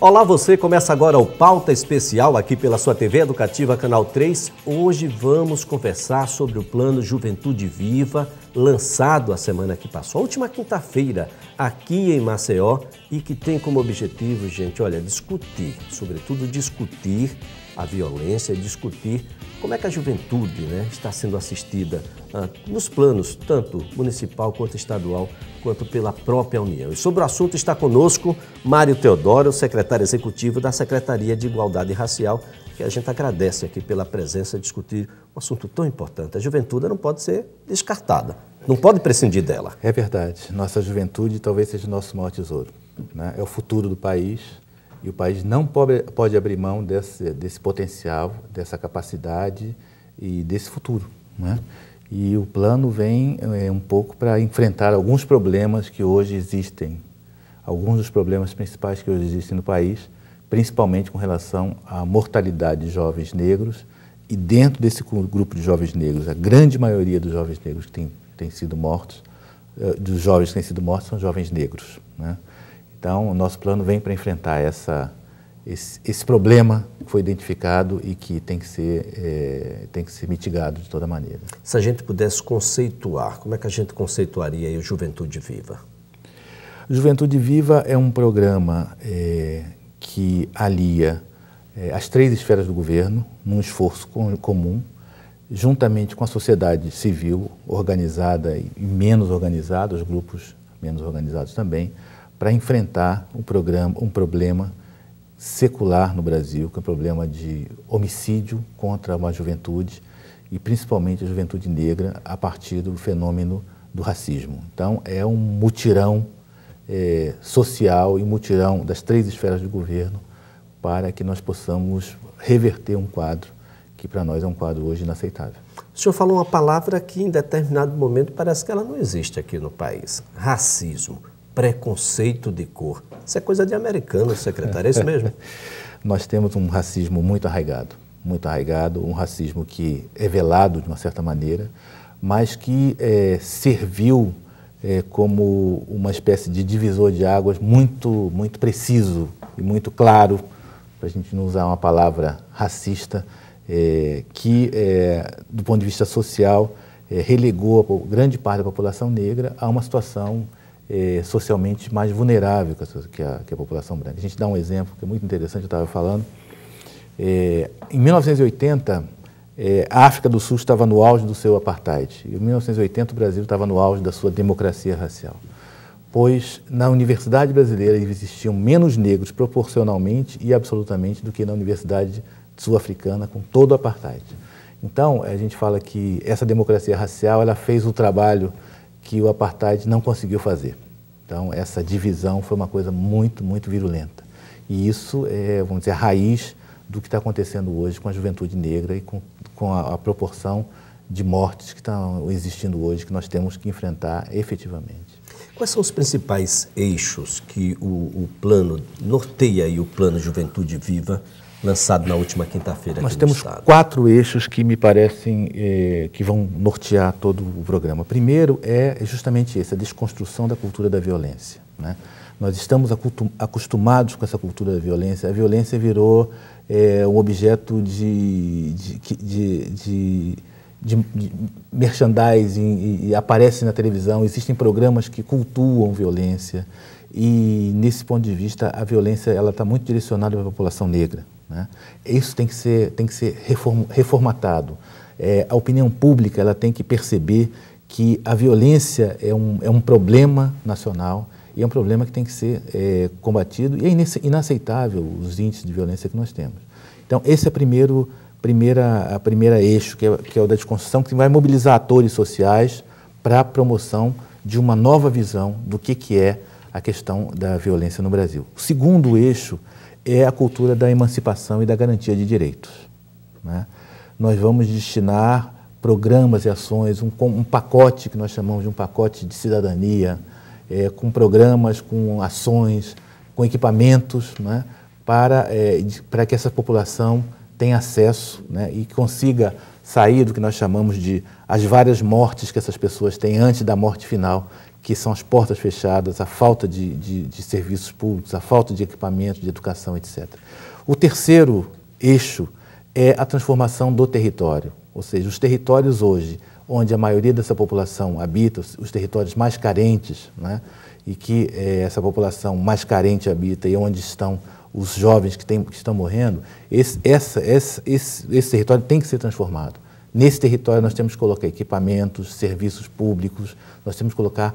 Olá você, começa agora o Pauta Especial aqui pela sua TV Educativa Canal 3. Hoje vamos conversar sobre o Plano Juventude Viva, lançado a semana que passou, a última quinta-feira, aqui em Maceió, e que tem como objetivo, gente, olha, discutir, sobretudo discutir a violência, discutir como é que a juventude, está sendo assistida nos planos, tanto municipal quanto estadual, quanto pela própria União. E sobre o assunto está conosco Mário Teodoro, secretário executivo da Secretaria de Igualdade Racial, que a gente agradece aqui pela presença de discutir um assunto tão importante. A juventude não pode ser descartada, não pode prescindir dela. É verdade. Nossa juventude talvez seja o nosso maior tesouro, né? É o futuro do país. E o país não pode abrir mão desse potencial, dessa capacidade e desse futuro, né? E o plano vem um pouco para enfrentar alguns problemas que hoje existem, alguns dos problemas principais que hoje existem no país, principalmente com relação à mortalidade de jovens negros. E dentro desse grupo de jovens negros, a grande maioria dos jovens negros que têm sido mortos, dos jovens que têm sido mortos, são jovens negros, né? Então, o nosso plano vem para enfrentar esse problema que foi identificado e que tem que ser mitigado de toda maneira. Se a gente pudesse conceituar, como é que a gente conceituaria aí o Juventude Viva? Juventude Viva é um programa que alia as três esferas do governo num esforço comum, juntamente com a sociedade civil organizada e menos organizada, os grupos menos organizados também, para enfrentar um problema secular no Brasil, que é o problema de homicídio contra uma juventude e principalmente a juventude negra a partir do fenômeno do racismo. Então, é um mutirão social e mutirão das três esferas do governo para que nós possamos reverter um quadro que para nós é um quadro hoje inaceitável. O senhor falou uma palavra que em determinado momento parece que ela não existe aqui no país: racismo. Preconceito de cor. Isso é coisa de americano, secretário, é isso mesmo? Nós temos um racismo muito arraigado, um racismo que é velado de uma certa maneira, mas que serviu como uma espécie de divisor de águas muito preciso e muito claro, para a gente não usar uma palavra racista, que do ponto de vista social relegou grande parte da população negra a uma situação socialmente mais vulnerável que a população branca. A gente dá um exemplo que é muito interessante, eu estava falando. Em 1980, a África do Sul estava no auge do seu apartheid. E em 1980, o Brasil estava no auge da sua democracia racial. Pois na Universidade Brasileira existiam menos negros proporcionalmente e absolutamente do que na Universidade Sul-Africana, com todo o apartheid. Então, a gente fala que essa democracia racial ela fez o trabalho que o apartheid não conseguiu fazer. Então, essa divisão foi uma coisa muito virulenta. E isso é, vamos dizer, a raiz do que está acontecendo hoje com a juventude negra e com a proporção de mortes que estão existindo hoje, que nós temos que enfrentar efetivamente. Quais são os principais eixos que o plano norteia aí, o Plano Juventude Viva, lançado na última quinta-feira aqui no Estado? Nós temos 4 eixos que me parecem que vão nortear todo o programa. Primeiro é justamente esse, a desconstrução da cultura da violência, né? Nós estamos acostumados com essa cultura da violência. A violência virou um objeto de merchandising e aparece na televisão. Existem programas que cultuam violência e, nesse ponto de vista, a violência está muito direcionada para a população negra, né? Isso tem que ser reformatado. A opinião pública ela tem que perceber que a violência é um problema nacional e é um problema que tem que ser combatido, e é inaceitável os índices de violência que nós temos. Então, esse é a primeira eixo, que é o da desconstrução, que vai mobilizar atores sociais para a promoção de uma nova visão do que é a questão da violência no Brasil. O segundo eixo é a cultura da emancipação e da garantia de direitos, né? Nós vamos destinar programas e ações, um pacote que nós chamamos de um pacote de cidadania, com programas, com ações, com equipamentos, né, para que essa população tenha acesso, né, e consiga sair do que nós chamamos de as várias mortes que essas pessoas têm antes da morte final, que são as portas fechadas, a falta de serviços públicos, a falta de equipamento, de educação, etc. O terceiro eixo é a transformação do território, ou seja, os territórios hoje, onde a maioria dessa população habita, os territórios mais carentes, né, e que essa população mais carente habita e onde estão os jovens que estão morrendo, esse território tem que ser transformado. Nesse território nós temos que colocar equipamentos, serviços públicos, nós temos que colocar,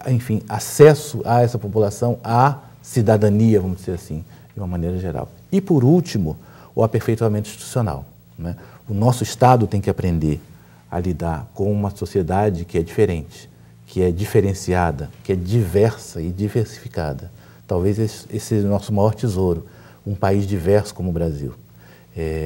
enfim, acesso a essa população, à cidadania, vamos dizer assim, de uma maneira geral. E, por último, o aperfeiçoamento institucional, né? O nosso Estado tem que aprender a lidar com uma sociedade que é diferente, que é diferenciada, que é diversa e diversificada. Talvez esse seja o nosso maior tesouro, um país diverso como o Brasil.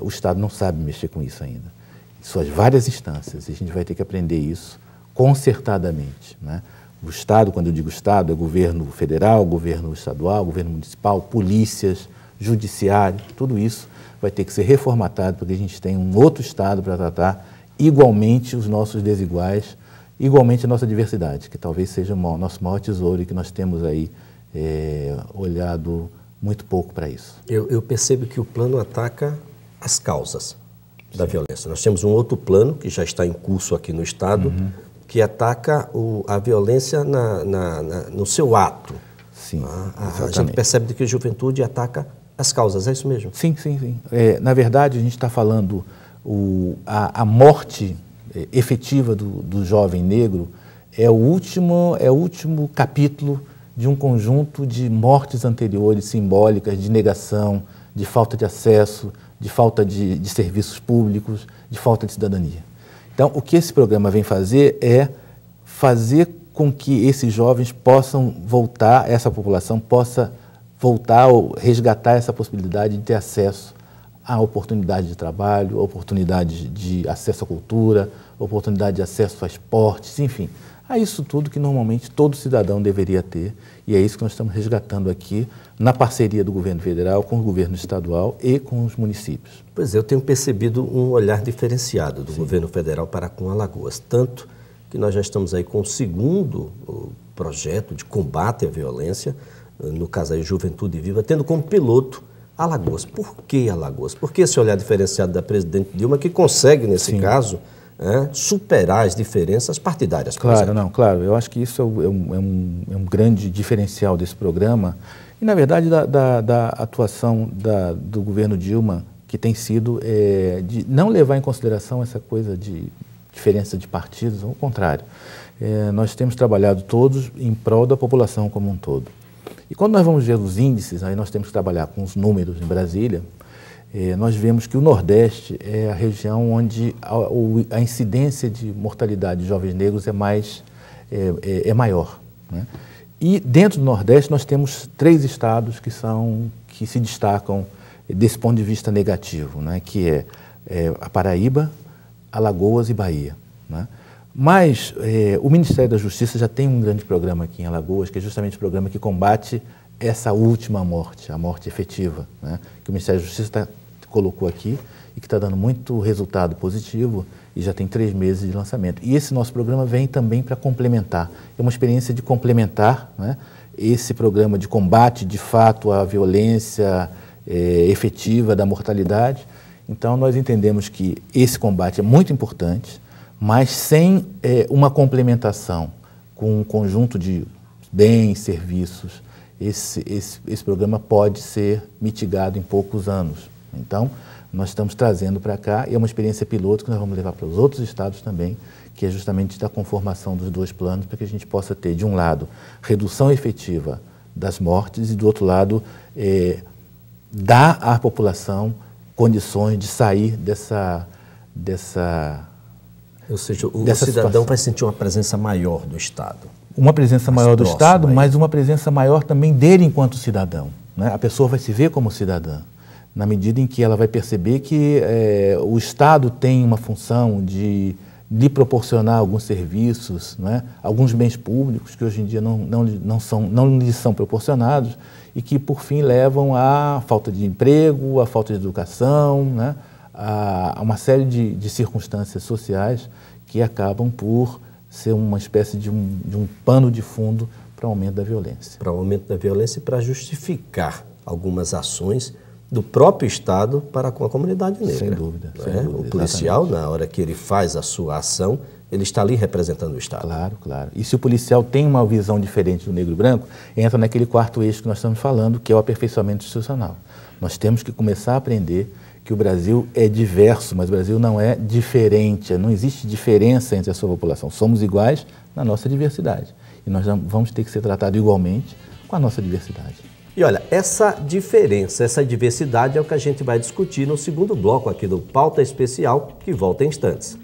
O Estado não sabe mexer com isso ainda. Em suas várias instâncias, e a gente vai ter que aprender isso concertadamente, né? O Estado, quando eu digo Estado, é governo federal, governo estadual, governo municipal, polícias, judiciário, tudo isso vai ter que ser reformatado para que a gente tenha um outro Estado para tratar igualmente os nossos desiguais, igualmente a nossa diversidade, que talvez seja o nosso maior tesouro e que nós temos aí olhado muito pouco para isso. Eu percebo que o plano ataca as causas da violência. Nós temos um outro plano que já está em curso aqui no Estado, que ataca a violência no seu ato. Sim, a gente percebe que a juventude ataca as causas, é isso mesmo? Sim, sim, sim. Na verdade, a gente está falando a morte efetiva do jovem negro é o último capítulo de um conjunto de mortes anteriores simbólicas, de negação, de falta de acesso, de falta de serviços públicos, de falta de cidadania. Então, o que esse programa vem fazer é fazer com que esses jovens possam voltar, essa população possa voltar ou resgatar essa possibilidade de ter acesso a oportunidade de trabalho, oportunidade de acesso à cultura, oportunidade de acesso a esportes, enfim, a isso tudo que normalmente todo cidadão deveria ter, e é isso que nós estamos resgatando aqui na parceria do governo federal com o governo estadual e com os municípios. Pois é, eu tenho percebido um olhar diferenciado do governo federal para com Alagoas, tanto que nós já estamos aí com o segundo projeto de combate à violência, no caso aí Juventude Viva, tendo como piloto Alagoas. Por que Alagoas? Por que esse olhar diferenciado da presidente Dilma que consegue, nesse caso, superar as diferenças partidárias? Claro, eu acho que isso é um grande diferencial desse programa e, na verdade, da atuação do governo Dilma, que tem sido de não levar em consideração essa coisa de diferença de partidos, ao contrário. Nós temos trabalhado todos em prol da população como um todo. E quando nós vamos ver os índices, aí nós temos que trabalhar com os números em Brasília, nós vemos que o Nordeste é a região onde a incidência de mortalidade de jovens negros é maior, né? E dentro do Nordeste nós temos 3 estados que se destacam desse ponto de vista negativo, né? Que é a Paraíba, Alagoas e Bahia, né? Mas o Ministério da Justiça já tem um grande programa aqui em Alagoas, que é justamente o programa que combate essa última morte, a morte efetiva, né? Que o Ministério da Justiça colocou aqui e que está dando muito resultado positivo e já tem 3 meses de lançamento. E esse nosso programa vem também para complementar. É uma experiência de complementar, né, esse programa de combate, de fato, à violência efetiva da mortalidade. Então, nós entendemos que esse combate é muito importante, mas sem uma complementação com um conjunto de bens, serviços, esse programa pode ser mitigado em poucos anos. Então, nós estamos trazendo para cá, e é uma experiência piloto que nós vamos levar para os outros estados também, que é justamente da conformação dos 2 planos, para que a gente possa ter, de um lado, redução efetiva das mortes e, do outro lado, dar à população condições de sair dessa Ou seja, o cidadão situação. Vai sentir uma presença maior do Estado. Uma presença maior do Estado, mas uma presença maior também dele enquanto cidadão, né? A pessoa vai se ver como cidadã, na medida em que ela vai perceber que o Estado tem uma função de lhe proporcionar alguns serviços, né? Alguns bens públicos que hoje em dia não lhes são proporcionados e que, por fim, levam à falta de emprego, à falta de educação, né? A uma série de circunstâncias sociais que acabam por ser uma espécie de um pano de fundo para o aumento da violência. Para o aumento da violência e para justificar algumas ações do próprio Estado para com a comunidade negra. Sem dúvida. Não sem é? dúvida, O policial, exatamente. na hora que ele faz a sua ação, ele está ali representando o Estado. Claro, claro. E se o policial tem uma visão diferente do negro e branco, entra naquele quarto eixo que nós estamos falando, que é o aperfeiçoamento institucional. Nós temos que começar a aprender que o Brasil é diverso, mas o Brasil não é diferente, não existe diferença entre a sua população. Somos iguais na nossa diversidade. E nós vamos ter que ser tratados igualmente com a nossa diversidade. E olha, essa diferença, essa diversidade é o que a gente vai discutir no segundo bloco aqui do Pauta Especial, que volta em instantes.